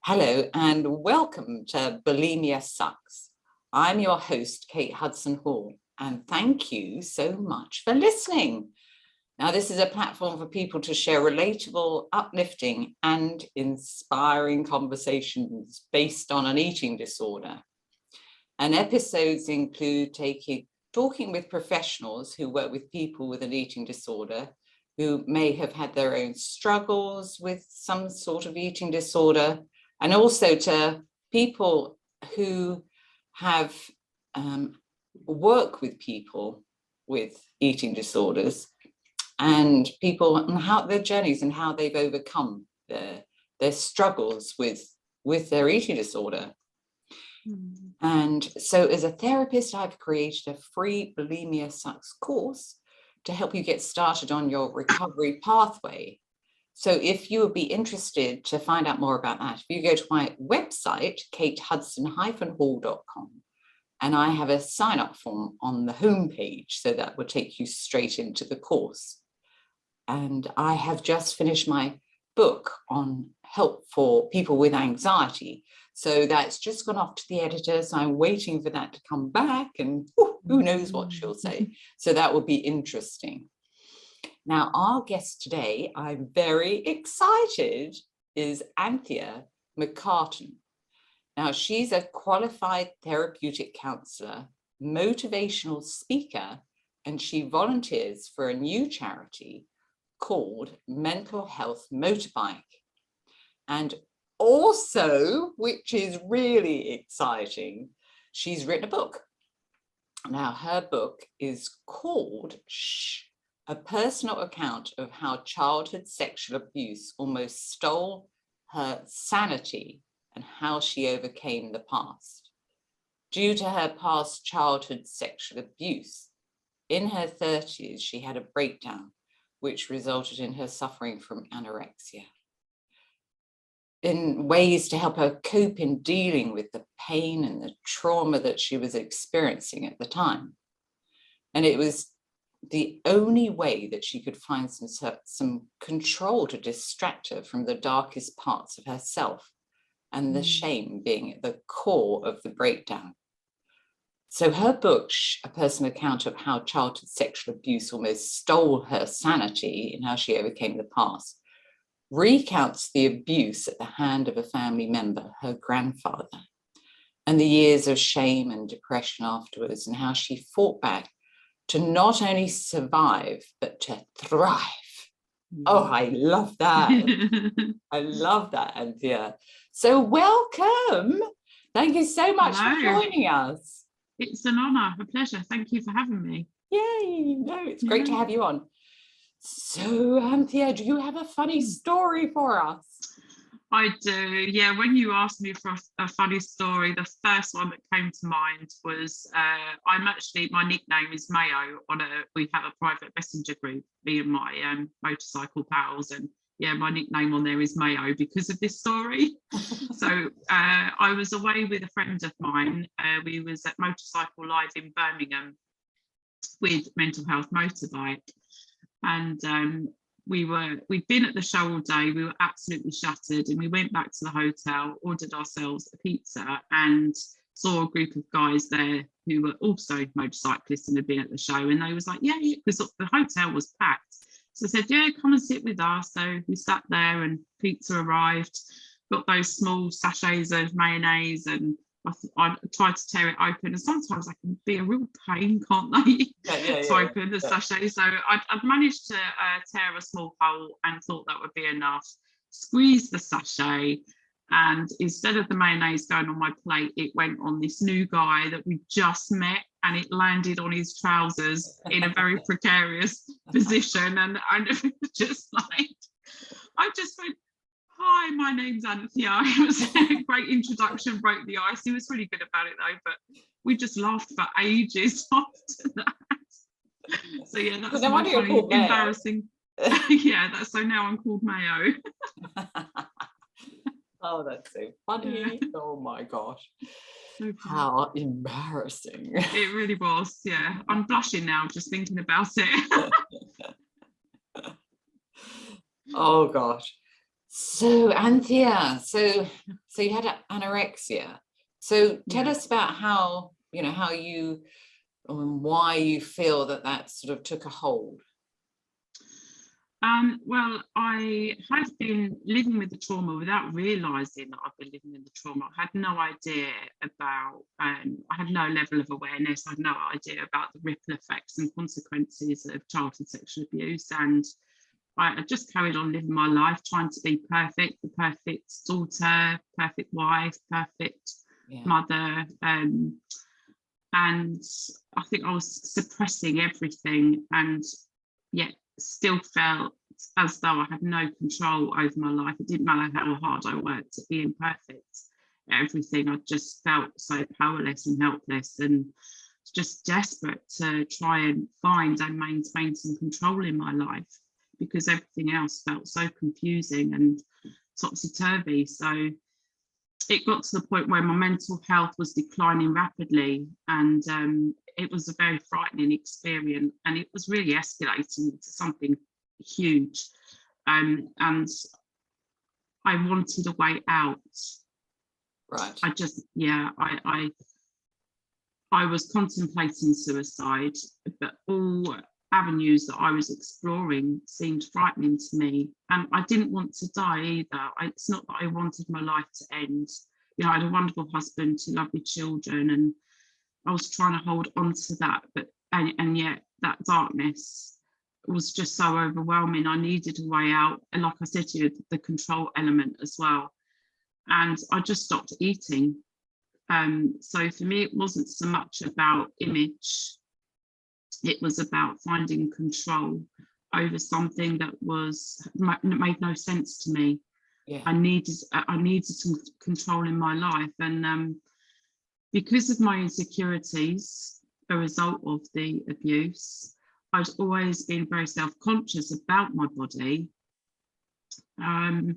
Hello and welcome to Bulimia Sucks. I'm your host, Kate Hudson Hall, and thank you so much for listening. Now, this is a platform for people to share relatable, uplifting, and inspiring conversations based on an eating disorder. And episodes include talking with professionals who work with people with an eating disorder, who may have had their own struggles with some sort of eating disorder, and also to people who have work with people with eating disorders and people and how their journeys and how they've overcome their struggles with their eating disorder. And so as a therapist, I've created a free Bulimia Sucks course to help you get started on your recovery pathway. So if you would be interested to find out more about that, if you go to my website, katehudson-hall.com, and I have a sign-up form on the homepage, so that will take you straight into the course. And I have just finished my book on help for people with anxiety. So that's just gone off to the editor. So I'm waiting for that to come back, and who knows what she'll say. So that will be interesting. Now, our guest today, I'm very excited, is Anthea McCarten. Now, she's a qualified therapeutic counsellor, motivational speaker, and she volunteers for a new charity called Mental Health Motorbike. And also, which is really exciting, she's written a book. Now, her book is called A Personal Account of How Childhood Sexual Abuse Almost Stole Her Sanity and How She Overcame the Past. Due to her past childhood sexual abuse, in her 30s, she had a breakdown, which resulted in her suffering from anorexia. In ways to help her cope in dealing with the pain and the trauma that she was experiencing at the time. And it was the only way that she could find some control to distract her from the darkest parts of herself, and the shame being at the core of the breakdown. So her book, A Personal Account of How Childhood Sexual Abuse Almost Stole Her Sanity and How She Overcame the Past, recounts the abuse at the hand of a family member, her grandfather, and the years of shame and depression afterwards, and how she fought back to not only survive, but to thrive. Oh, I love that. I love that, Anthea. So welcome. Thank you so much for joining us. It's an honour, a pleasure. Thank you for having me. Yay. No, it's great to have you on. So, Anthea, do you have a funny story for us? I do, yeah. When you asked me for a funny story, the first one that came to mind was my nickname is Mayo. We have a private messenger group, me and my motorcycle pals, and yeah, my nickname on there is Mayo because of this story. So I was away with a friend of mine. We was at Motorcycle Live in Birmingham with Mental Health Motorbike, and we'd been at the show all day. We were absolutely shattered, and we went back to the hotel, ordered ourselves a pizza, and saw a group of guys there who were also motorcyclists and had been at the show. And they was like, yeah, because the hotel was packed. So I said, yeah, come and sit with us. So we sat there, and pizza arrived, got those small sachets of mayonnaise, and I tried to tear it open, and sometimes I can be a real pain, can't they? To open the sachet. So I'd managed to tear a small hole and thought that would be enough. Squeezed the sachet, and instead of the mayonnaise going on my plate, it went on this new guy that we just met, and it landed on his trousers in a very precarious position. And I just like, I just went, hi, my name's Anthea. It was a great introduction, broke the ice. He was really good about it though, but we just laughed for ages after that. So yeah, that's my funny, embarrassing. Yeah, so now I'm called Mayo. Oh, that's so funny. Yeah. Oh my gosh. How embarrassing. It really was, yeah. I'm blushing now just thinking about it. Oh gosh. So Anthea, so you had anorexia. So tell Yeah. us about how, how you, why you feel that sort of took a hold. Well, I had been living with the trauma without realising that I've been living with the trauma. I had no idea about, I had no level of awareness. I had no idea about the ripple effects and consequences of childhood sexual abuse. And I just carried on living my life, trying to be perfect, the perfect daughter, perfect wife, perfect mother. And I think I was suppressing everything, and yet still felt as though I had no control over my life. It didn't matter how hard I worked at being perfect at everything. I just felt so powerless and helpless, and just desperate to try and find and maintain some control in my life, because everything else felt so confusing and topsy-turvy. So it got to the point where my mental health was declining rapidly, and it was a very frightening experience, and it was really escalating into something huge, and I wanted a way out. Right. I was contemplating suicide, but all avenues that I was exploring seemed frightening to me, and I didn't want to die either. It's not that I wanted my life to end. I had a wonderful husband, 2 lovely children, and I was trying to hold on to that, but and yet that darkness was just so overwhelming. I needed a way out, and like I said to you, the control element as well. And I just stopped eating. So for me, it wasn't so much about image. It was about finding control over something that made no sense to me. Yeah. I needed some control in my life, and because of my insecurities, a result of the abuse, I'd always been very self-conscious about my body. And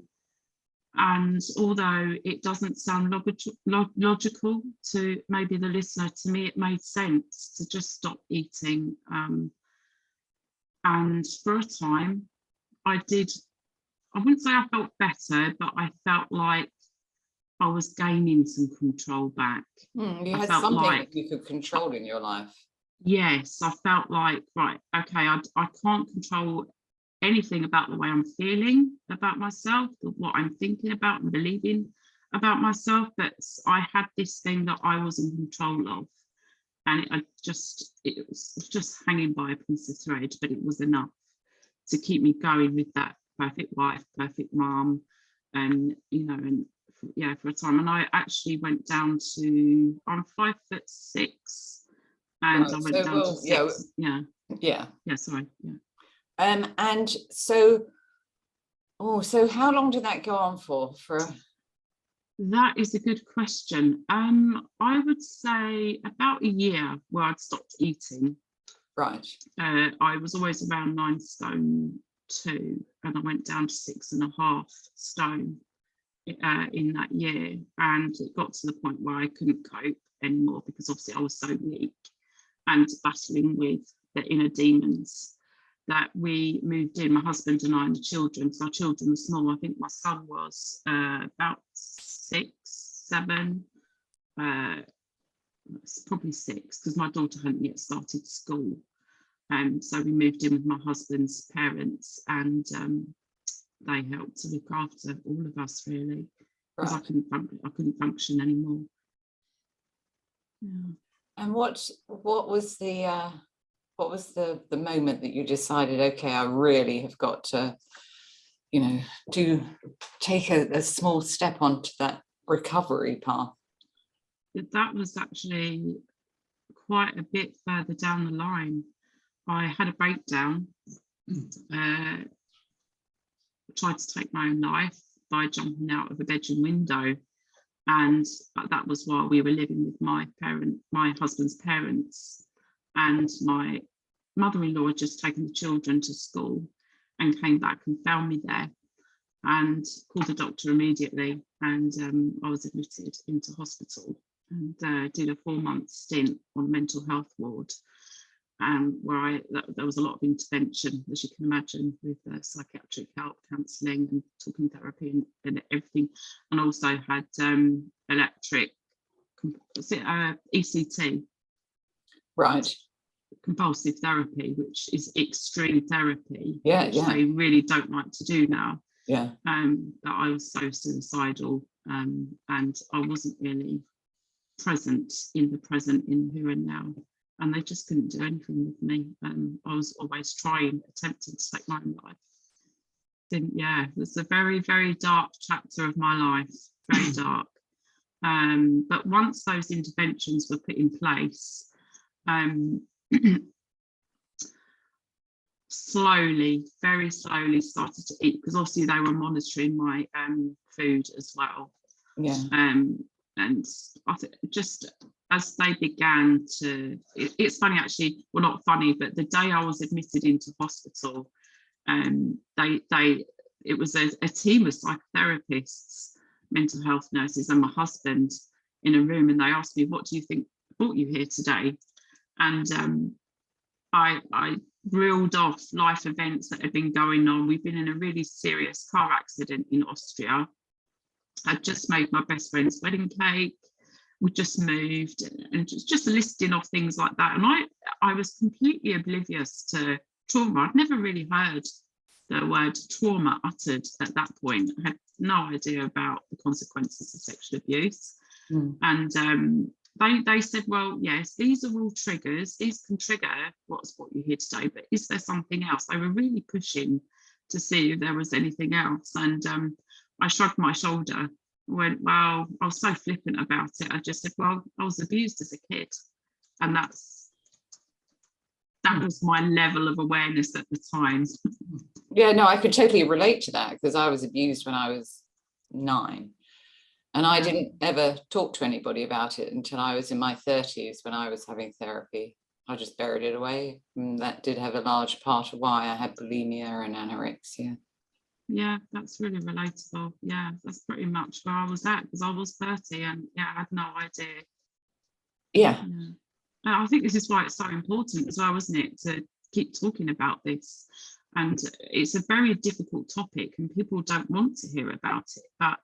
although it doesn't sound logical to maybe the listener, to me it made sense to just stop eating. And for a time, I wouldn't say I felt better, but I felt like I was gaining some control back. You had something that you could control in your life. Yes, I felt like, right, okay, I can't control anything about the way I'm feeling about myself, what I'm thinking about and believing about myself, but I had this thing that I was in control of, and it was just hanging by a piece of thread, but it was enough to keep me going with that perfect wife, perfect mom, and for a time. And I actually went down to, I'm 5'6", and right. I went down to 6. Sorry. And so how long did that go on for? That is a good question. I would say about a year where I'd stopped eating. Right. I was always around 9 stone 2, and I went down to 6.5 stone in that year, and it got to the point where I couldn't cope anymore, because obviously I was so weak and battling with the inner demons, that we moved in, my husband and I and the children, because our children were small. I think my son was about 6, 7, probably 6, because my daughter hadn't yet started school. So we moved in with my husband's parents, and they helped to look after all of us, really, because I couldn't function anymore. Yeah. And what was the moment that you decided, okay, I really have got to, to take a small step onto that recovery path? That was actually quite a bit further down the line. I had a breakdown, tried to take my own life by jumping out of a bedroom window, and that was while we were living with my husband's parents, and my mother-in-law had just taken the children to school and came back and found me there, and called the doctor immediately, and I was admitted into hospital and did a 4-month stint on mental health ward. where there was a lot of intervention, as you can imagine, with psychiatric help, counselling and talking therapy and everything, and also had electric, ECT, Right. compulsive therapy, which is extreme therapy, Yeah, which yeah. they really don't like to do now. Yeah. That I was so suicidal, and I wasn't really present in the present, in here and now, and they just couldn't do anything with me. I was always attempting to take my own life. It's a very, very dark chapter of my life, very dark. But once those interventions were put in place, very slowly started to eat, because obviously they were monitoring my food as well. Yeah. And I think just as they began to, it's funny actually, well, not funny, but the day I was admitted into hospital, it was a team of psychotherapists, mental health nurses, and my husband in a room, and they asked me, "What do you think brought you here today?" And I reeled off life events that had been going on. We've been in a really serious car accident in Austria. I'd just made my best friend's wedding cake. We just moved, and just listing off things like that. And I was completely oblivious to trauma. I'd never really heard the word trauma uttered at that point. I had no idea about the consequences of sexual abuse. And they said, well, yes, these are all triggers. These can trigger what's brought you here today, but is there something else? They were really pushing to see if there was anything else. And I shrugged my shoulder, went, well, I was so flippant about it. I just said, well, I was abused as a kid. And that was my level of awareness at the time. Yeah, no, I could totally relate to that, because I was abused when I was 9. And I didn't ever talk to anybody about it until I was in my 30s, when I was having therapy. I just buried it away. And that did have a large part of why I had bulimia and anorexia. Yeah, that's really relatable. Yeah, that's pretty much where I was at, because I was 30 and I had no idea. Yeah. I think this is why it's so important as well, isn't it, to keep talking about this. And it's a very difficult topic and people don't want to hear about it, but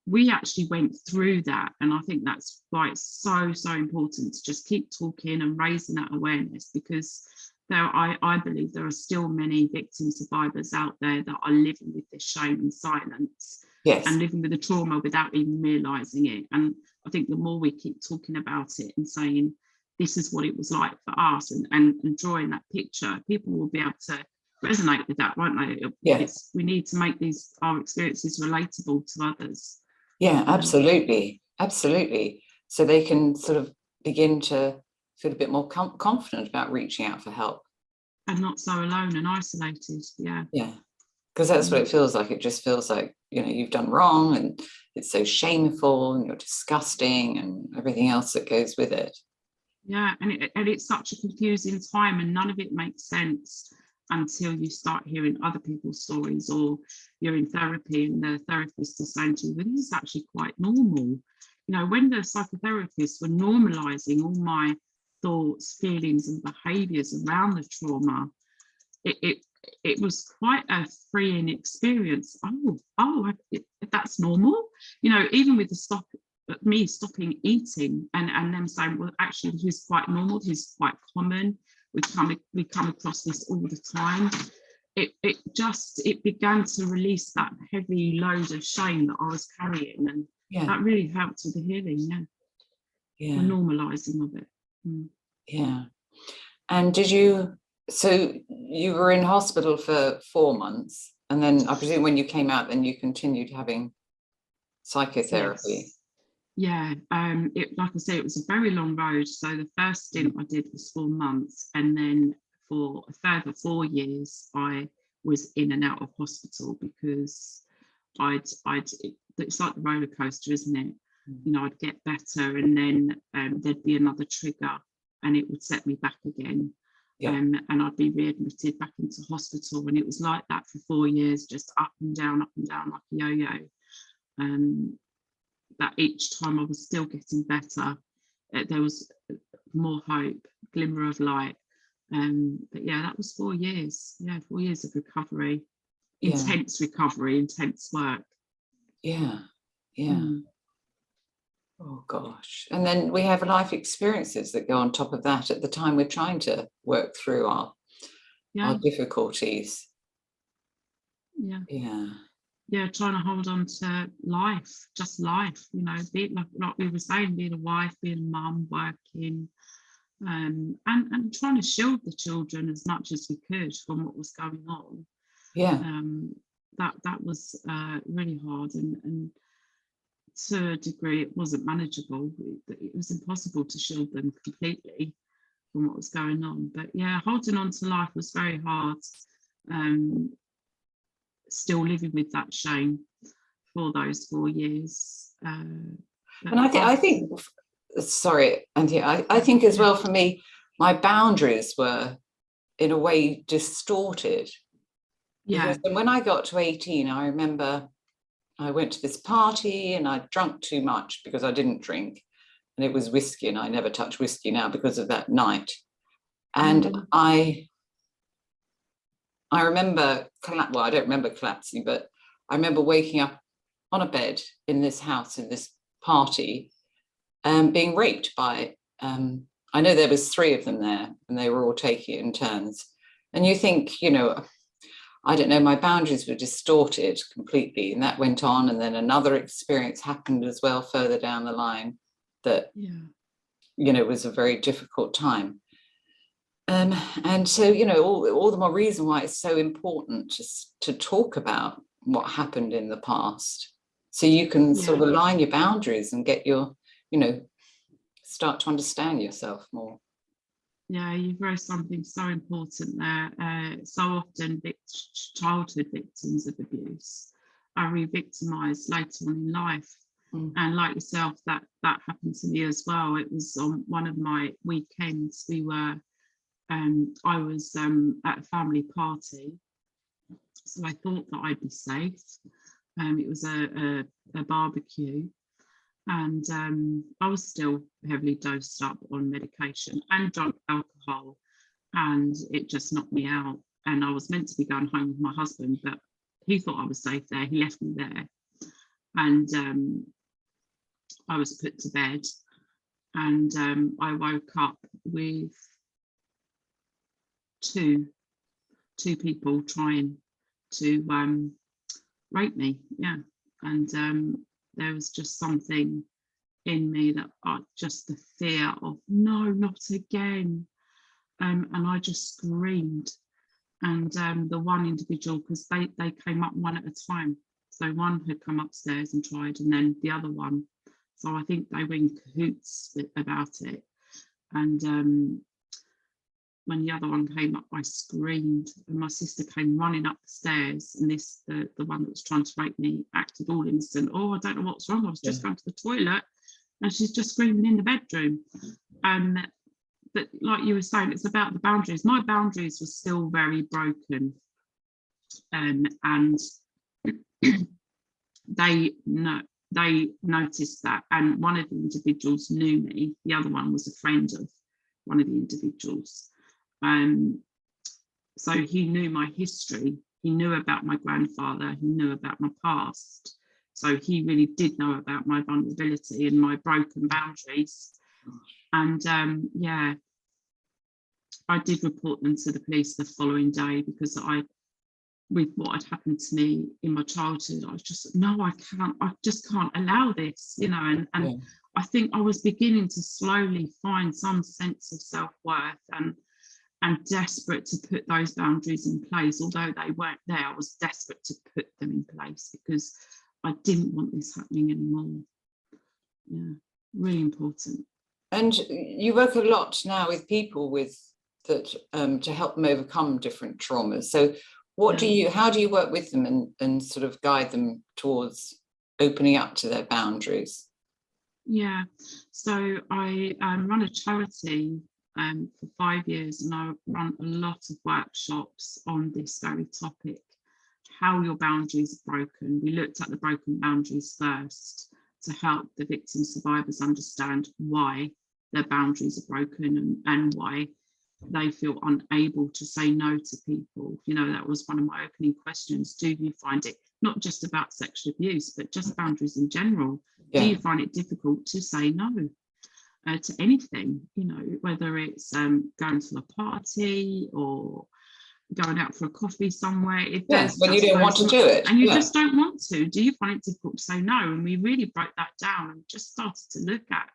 we actually went through that, and I think that's why it's so important to just keep talking and raising that awareness, because I believe there are still many victim survivors out there that are living with this shame and silence. Yes. And living with the trauma without even realising it. And I think the more we keep talking about it and saying this is what it was like for us, and drawing that picture, people will be able to resonate with that, won't they? Yes. We need to make our experiences relatable to others. Yeah, absolutely. So they can sort of begin to feel a bit more confident about reaching out for help. And not so alone and isolated. Yeah. Because that's what it feels like. It just feels like, you've done wrong, and it's so shameful, and you're disgusting, and everything else that goes with it. Yeah, and it's such a confusing time, and none of it makes sense until you start hearing other people's stories, or you're in therapy and the therapist is saying to you, well, this is actually quite normal. When the psychotherapists were normalizing all my thoughts, feelings and behaviors around the trauma, it was quite a freeing experience. That's normal. Even with me stopping eating and them saying, well, actually, this is quite normal, this is quite common. We come across this all the time. It began to release that heavy load of shame that I was carrying, and that really helped with the healing. The normalizing of it. Yeah. And so you were in hospital for 4 months, and then I presume when you came out, then you continued having psychotherapy. Yes. Like I say, it was a very long road. So the first stint I did was 4 months, and then for a further 4 years I was in and out of hospital, because it's like the roller coaster, isn't it? I'd get better, and then there'd be another trigger and it would set me back again. And I'd be readmitted back into hospital, and it was like that for 4 years, just up and down like a yo-yo. That each time I was still getting better, there was more hope, glimmer of light. But yeah, that was 4 years. Yeah, 4 years of recovery, Yeah. intense recovery, intense work. Yeah. Oh gosh. And then we have life experiences that go on top of that at the time we're trying to work through our difficulties. Yeah, trying to hold on to life, just life, you know, be like we were saying, being a wife, being a mum, working, and trying to shield the children as much as we could from what was going on. That was really hard, and to a degree it wasn't manageable. It was impossible to shield them completely from what was going on. But yeah, holding on to life was very hard. Still living with that shame for those 4 years. And I think, sorry, Anthea, I think as well for me, my boundaries were in a way distorted. Because when I got to 18, I remember I went to this party and I drank too much because I didn't drink. And it was whiskey, and I never touch whiskey now because of that night. And I remember, well, I don't remember collapsing, but I remember waking up on a bed in this house, in this party, being raped by, I know there was 3 of them there, and they were all taking it in turns. And you think, you know, I don't know, my boundaries were distorted completely, and that went on. And then another experience happened as well further down the line that, you know, was a very difficult time. And so, you know, all the more reason why it's so important to talk about what happened in the past, so you can sort of align your boundaries and get your, you know, start to understand yourself more. Yeah, you've raised something so important there. So often childhood victims of abuse are re-victimized later on in life. And like yourself, that happened to me as well. It was on one of my weekends. I was at a family party, so I thought that I'd be safe. It was a barbecue, and I was still heavily dosed up on medication and drunk alcohol, and it just knocked me out. And I was meant to be going home with my husband, but he thought I was safe there. He left me there, and I was put to bed, and I woke up with two people trying to rape me. And there was just something in me that just the fear of no, not again, and I just screamed. And the one individual, because they came up one at a time, so one had come upstairs and tried, and then the other one, so I think they were in cahoots about it. And when the other one came up, I screamed, and my sister came running up the stairs, and the one that was trying to rape me acted all innocent. Oh, I don't know what's wrong, I was just going to the toilet. And she's just screaming in the bedroom. But like you were saying, it's about the boundaries. My boundaries were still very broken, and they noticed that. And one of the individuals knew me. The other one was a friend of one of the individuals. So he knew my history. He knew about my grandfather. He knew about my past. So he really did know about my vulnerability and my broken boundaries. And I did report them to the police the following day, because with what had happened to me in my childhood, I was just, no, I just can't allow this, you know, and I think I was beginning to slowly find some sense of self-worth, and desperate to put those boundaries in place. Although they weren't there, I was desperate to put them in place because I didn't want this happening anymore. Yeah, really important. And you work a lot now with people with that to help them overcome different traumas. So how do you work with them and sort of guide them towards opening up to their boundaries? Yeah, so I run a charity for 5 years, and I run a lot of workshops on this very topic, how your boundaries are broken. We looked at the broken boundaries first to help the victim survivors understand why their boundaries are broken, and why they feel unable to say no to people. You know, that was one of my opening questions. Do you find it, not just about sexual abuse, but just boundaries in general? Yeah. Do you find it difficult to say no to anything? You know, whether it's going to a party or going out for a coffee somewhere. If Yes, when you don't want to do it. And you just don't want to. Do you find it difficult to say no? And we really broke that down and just started to look at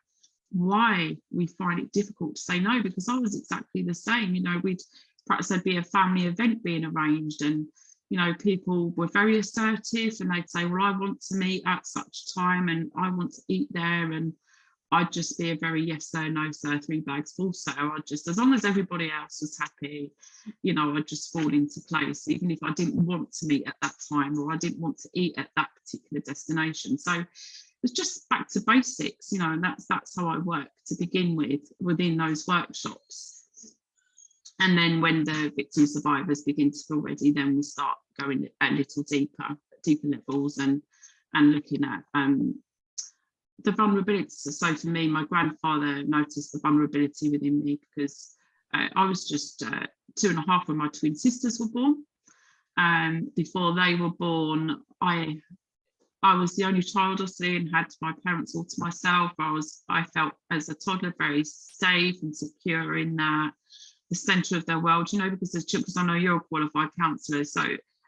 why we find it difficult to say no, because I was exactly the same. You know, perhaps there'd be a family event being arranged and, you know, people were very assertive and they'd say, well, I want to meet at such time and I want to eat there. And I'd just be a very yes sir, no sir, 3 bags full sir. I'd just, as long as everybody else was happy, you know, I'd just fall into place, even if I didn't want to meet at that time or I didn't want to eat at that particular destination. So it's just back to basics, you know, and that's how I work to begin with within those workshops. And then when the victim survivors begin to feel ready, then we start going a little deeper levels and looking at the vulnerability. So for me, my grandfather noticed the vulnerability within me because I was just 2.5 when my twin sisters were born. Before they were born, I was the only child, obviously, and had my parents all to myself. I felt as a toddler very safe and secure in that, the centre of their world, you know, because I know you're a qualified counsellor. So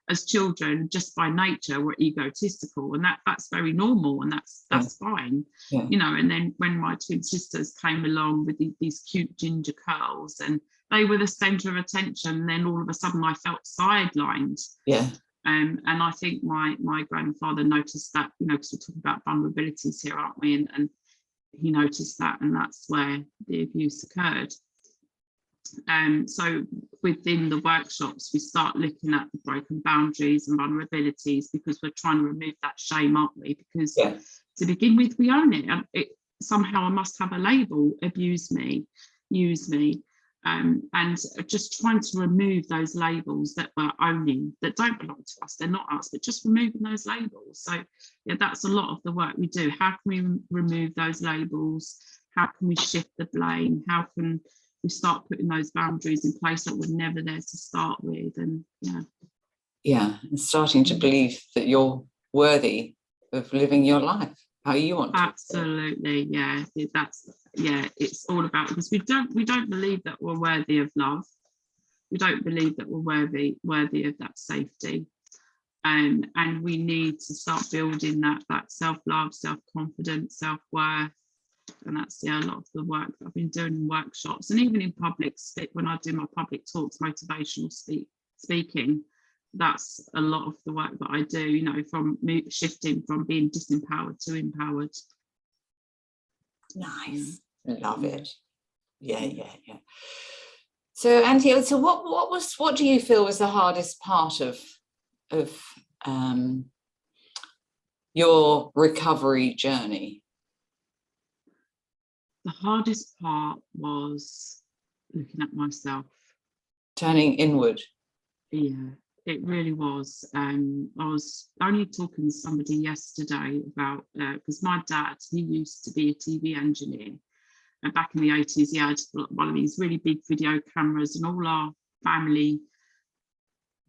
as children, just by nature, we're egotistical, and that's very normal, and that's fine, you know. And then when my twin sisters came along with these cute ginger curls, and they were the centre of attention, and then all of a sudden I felt sidelined. Yeah. And I think my grandfather noticed that, you know, because we're talking about vulnerabilities here, aren't we? And he noticed that, and that's where the abuse occurred. So within the workshops, we start looking at the broken boundaries and vulnerabilities, because we're trying to remove that shame, aren't we? Because to begin with, we own it. Somehow I must have a label: abuse me, use me. And just trying to remove those labels that we're owning, that don't belong to us, they're not us, but just removing those labels. So yeah, that's a lot of the work we do. How can we remove those labels? How can we shift the blame? How can we start putting those boundaries in place that were never there to start with? And and starting to believe that you're worthy of living your life how you want to. Absolutely, it's all about, because we don't believe that we're worthy of love. We don't believe that we're worthy of that safety, and we need to start building that self-love, self-confidence, self-worth. And that's a lot of the work that I've been doing in workshops, and even in public, when I do my public talks, motivational speaking. That's a lot of the work that I do, you know, from shifting from being disempowered to empowered. Nice. Love it. Yeah. So Anthea, so what do you feel was the hardest part of your recovery journey? The hardest part was looking at myself. Turning inward. Yeah. It really was. I was only talking to somebody yesterday about, because my dad, he used to be a TV engineer, and back in the 80s he had one of these really big video cameras, and all our family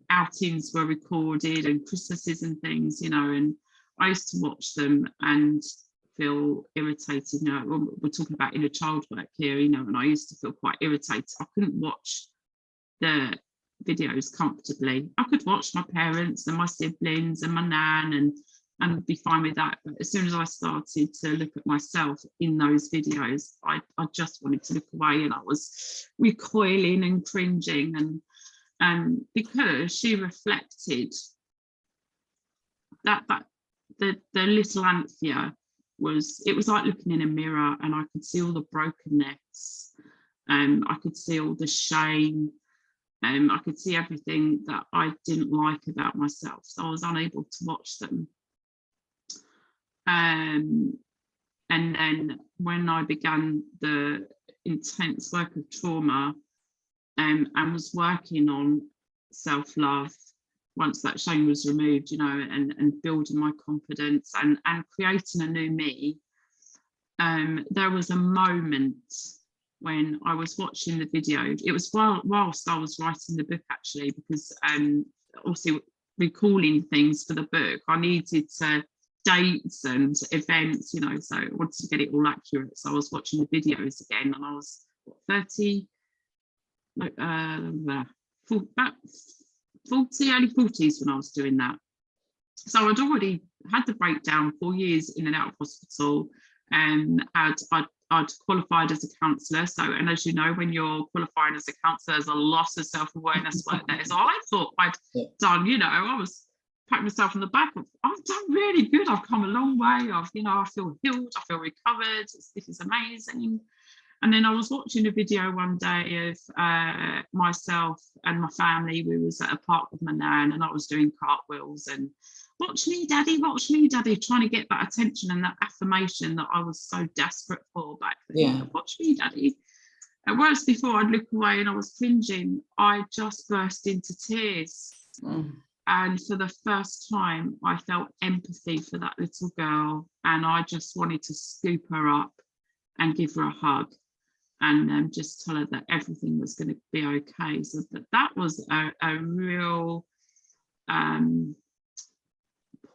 outings were recorded, and Christmases and things, you know, and I used to watch them and feel irritated. You know, we're talking about inner child work here, you know, and I used to feel quite irritated. I couldn't watch the videos comfortably. I could watch my parents and my siblings and my nan and be fine with that, but as soon as I started to look at myself in those videos, I just wanted to look away, and I was recoiling and cringing, and because she reflected that the little Anthea it was like looking in a mirror, and I could see all the brokenness, I could see all the shame. I could see everything that I didn't like about myself, so I was unable to watch them. And then when I began the intense work of trauma, and was working on self-love, once that shame was removed, you know, and building my confidence and creating a new me, there was a moment when I was watching the video. It was whilst I was writing the book, actually, because obviously recalling things for the book, I needed dates and events, you know, so I wanted to get it all accurate. So I was watching the videos again, and I was 30, about 40, early 40s when I was doing that. So I'd already had the breakdown, 4 years in and out of hospital, and I'd qualified as a counsellor. So, and as you know, when you're qualifying as a counsellor, there's a lot of self-awareness work there. So I thought I'd done, you know, I was patting myself on the back. I've done really good. I've come a long way. I feel healed. I feel recovered. This is amazing. And then I was watching a video one day of myself and my family. We was at a park with my nan, and I was doing cartwheels and watch me, daddy, trying to get that attention and that affirmation that I was so desperate for back then. Yeah. Watch me, daddy. And whereas before I'd look away and I was cringing, I just burst into tears. And for the first time, I felt empathy for that little girl, and I just wanted to scoop her up and give her a hug, and just tell her that everything was going to be okay. So that was a real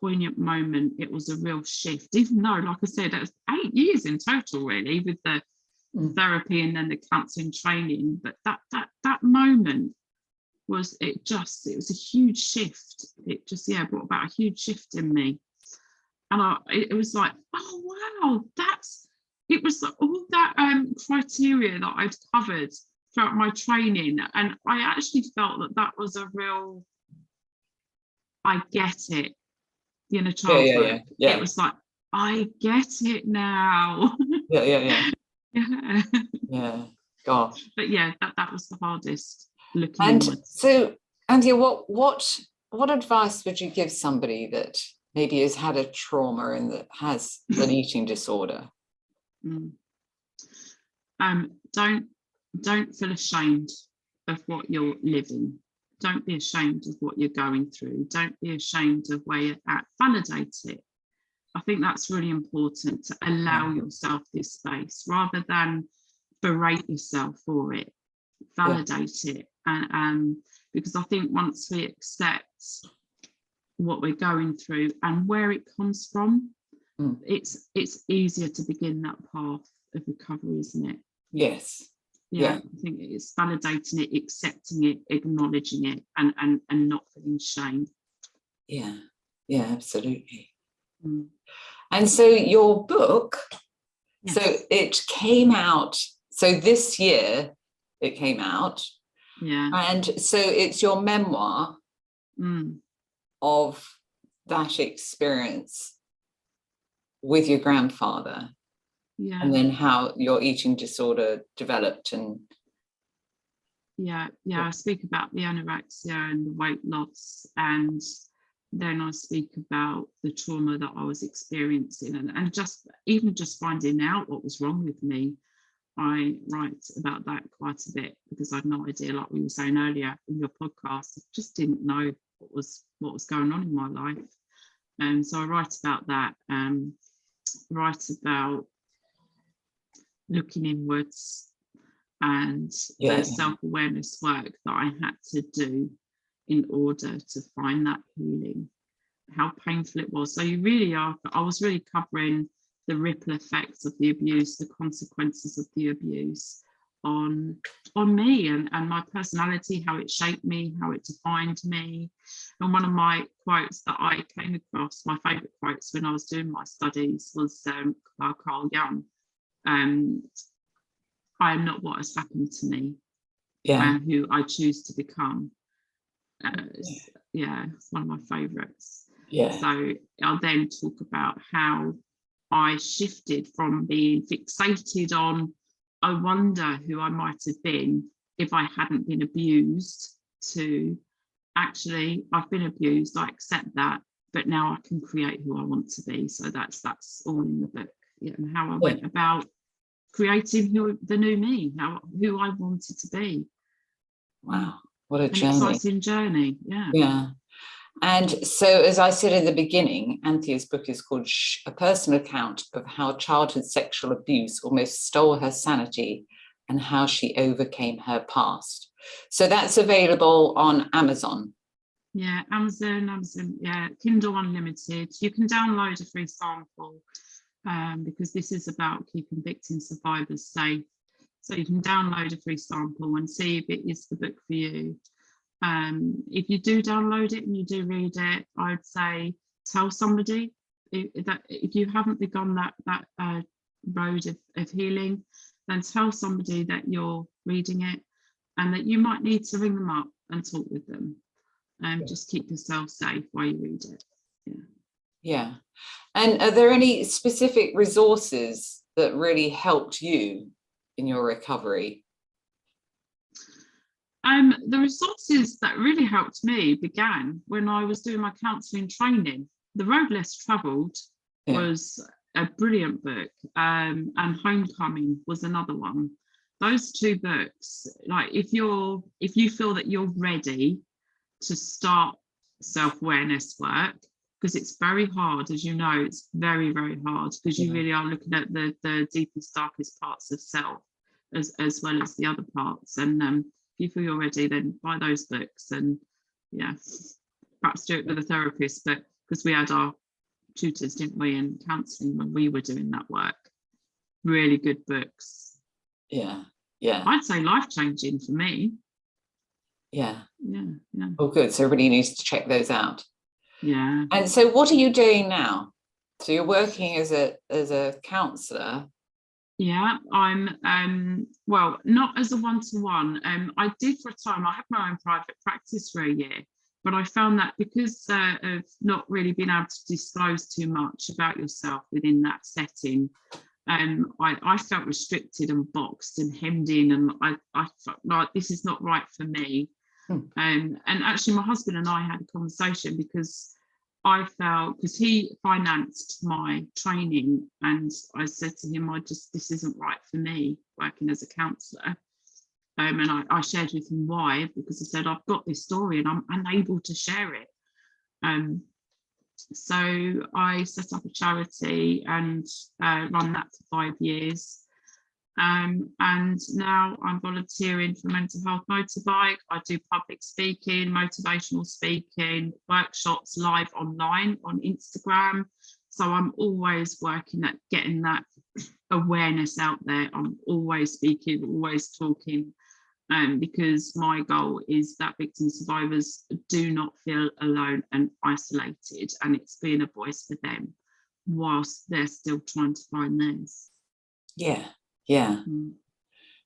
poignant moment. It was a real shift, even though, like I said, that was 8 years in total, really, with the therapy and then the counselling training. But that moment was it was a huge shift. It just brought about a huge shift in me, and it was like, oh wow, it was all that criteria that I'd covered throughout my training, and I actually felt that was a real, I get it, inner child. Yeah. It was like, I get it now. Yeah. Gosh. But yeah, that was the hardest. Looking and inwards. So, Anthea, what advice would you give somebody that maybe has had a trauma and that has an eating disorder? Don't feel ashamed of what you're living. Don't be ashamed of what you're going through. Don't be ashamed of where you're at. Validate it. I think that's really important, to allow yourself this space rather than berate yourself for it. Validate it. And because I think once we accept what we're going through and where it comes from, it's easier to begin that path of recovery, isn't it? Yes. Yeah. I think it's validating it, accepting it, acknowledging it, and not feeling shame. Yeah, absolutely. And so your book, so it came out, so this year it came out. Yeah. And so it's your memoir of that experience with your grandfather. Yeah. And then how your eating disorder developed. And I speak about the anorexia and the weight loss, and then I speak about the trauma that I was experiencing, and just finding out what was wrong with me. I write about that quite a bit because I had no idea, like we were saying earlier in your podcast, I just didn't know what was going on in my life. And so I write about that, write about looking inwards and the self-awareness work that I had to do in order to find that healing, how painful it was. So I was really covering the ripple effects of the abuse, the consequences of the abuse on me and my personality, how it shaped me, how it defined me. And one of my quotes that I came across, my favourite quotes when I was doing my studies, was Carl Jung. I am not what has happened to me, and who I choose to become. It's one of my favourites. So I'll then talk about how I shifted from being fixated on, I wonder who I might have been if I hadn't been abused, to actually, I've been abused, I accept that, but now I can create who I want to be. So that's all in the book, and how I went about creating the new me, who I wanted to be. Wow, what a journey. Exciting journey. Yeah. And so, as I said in the beginning, Anthea's book is called A Personal Account of How Childhood Sexual Abuse Almost Stole Her Sanity, and how she overcame her past. So that's available on Amazon. Yeah, Amazon, yeah, Kindle Unlimited. You can download a free sample because this is about keeping victim survivors safe. So you can download a free sample and see if it is the book for you. If you do download it and you do read it, I'd say tell somebody that if you haven't begun that road of healing, then tell somebody that you're reading it and that you might need to ring them up and talk with them. Just keep yourself safe while you read it. Yeah. And are there any specific resources that really helped you in your recovery? The resources that really helped me began when I was doing my counselling training. The Road Less Travelled was a brilliant book, and Homecoming was another one. Those two books, like if you feel that you're ready to start self-awareness work, because it's very hard, as you know, it's very, very hard, because you really are looking at the deepest, darkest parts of self as well as the other parts. And if you feel you're ready, then buy those books, and perhaps do it with a therapist, but because we had our tutors, didn't we, in counselling when we were doing that work. Really good books. Yeah. I'd say life-changing for me. Yeah. Yeah. Oh, good. So everybody needs to check those out. Yeah. And so what are you doing now? So you're working as a counsellor. Yeah, I'm well, not as a one-to-one. I did for a time. I had my own private practice for a year, but I found that because of not really being able to disclose too much about yourself within that setting, I felt restricted and boxed and hemmed in, and I felt like this is not right for me. And actually my husband and I had a conversation, because I felt, because he financed my training, and I said to him, this isn't right for me working as a counsellor. And I shared with him why, because I said, I've got this story and I'm unable to share it. So I set up a charity and run that for 5 years. And now I'm volunteering for Mental Health Motorbike. I do public speaking, motivational speaking, workshops live online on Instagram. So I'm always working at getting that awareness out there. I'm always speaking, always talking, because my goal is that victim survivors do not feel alone and isolated, and it's being a voice for them whilst they're still trying to find theirs. Yeah.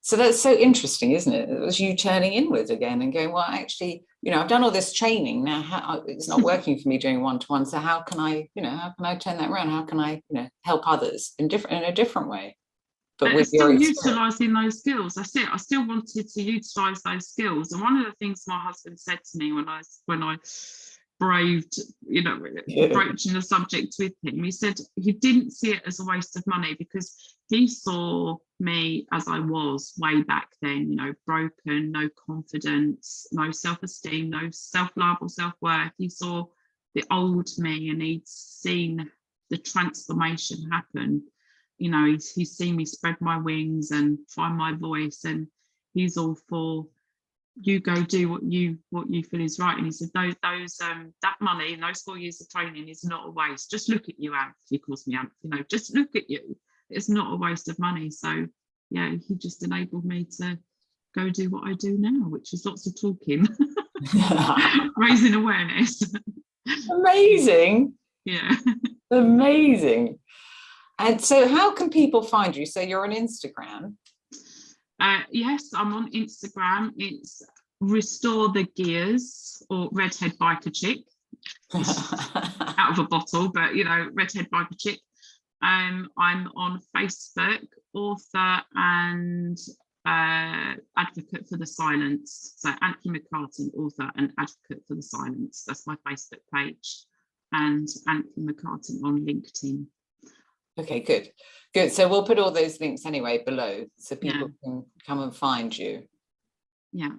So that's so interesting, isn't it? It was you turning inwards again and going, well, actually, I've done all this training now. It's not working for me doing one-to-one. So how can I turn that around? How can I, help others in a different way? But with still utilising those skills. That's it. I still wanted to utilise those skills. And one of the things my husband said to me when I braved, approaching the subject with him, he said he didn't see it as a waste of money, because he saw me as I was way back then, broken, no confidence, no self-esteem, no self-love or self-worth. He saw the old me, and he'd seen the transformation happen. He's seen me spread my wings and find my voice, and he's all for, you go do what you feel is right. And he said that money and those 4 years of training is not a waste. Just look at you, Anth. He calls me Anth. Just look at you. It's not a waste of money. So yeah, he just enabled me to go do what I do now, which is lots of talking, raising awareness. Amazing. Yeah. Amazing. And so how can people find you? So you're on Instagram. Yes, I'm on Instagram. It's Restore the Gears, or Redhead Biker Chick. Out of a bottle, but Redhead Biker Chick. I'm on Facebook, author and advocate for the silence. So Anthea McCarten, author and advocate for the silence. That's my Facebook page. And Anthea McCarten on LinkedIn. Okay, good. So we'll put all those links anyway below, so people can come and find you. Yeah.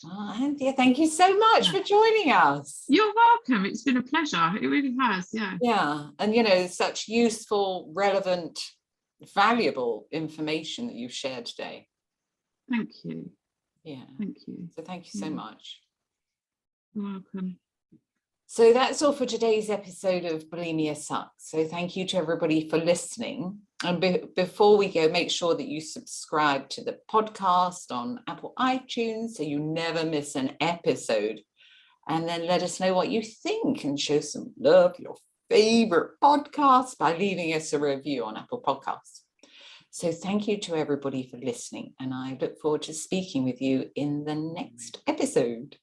Oh, Anthea, thank you so much for joining us. You're welcome. It's been a pleasure. It really has. Yeah. Yeah. And, such useful, relevant, valuable information that you've shared today. Thank you. Yeah. Thank you. So thank you so much. You're welcome. So that's all for today's episode of Bulimia Sucks. So thank you to everybody for listening. And before we go, make sure that you subscribe to the podcast on Apple iTunes so you never miss an episode. And then let us know what you think and show some love, your favorite podcast, by leaving us a review on Apple Podcasts. So thank you to everybody for listening. And I look forward to speaking with you in the next episode.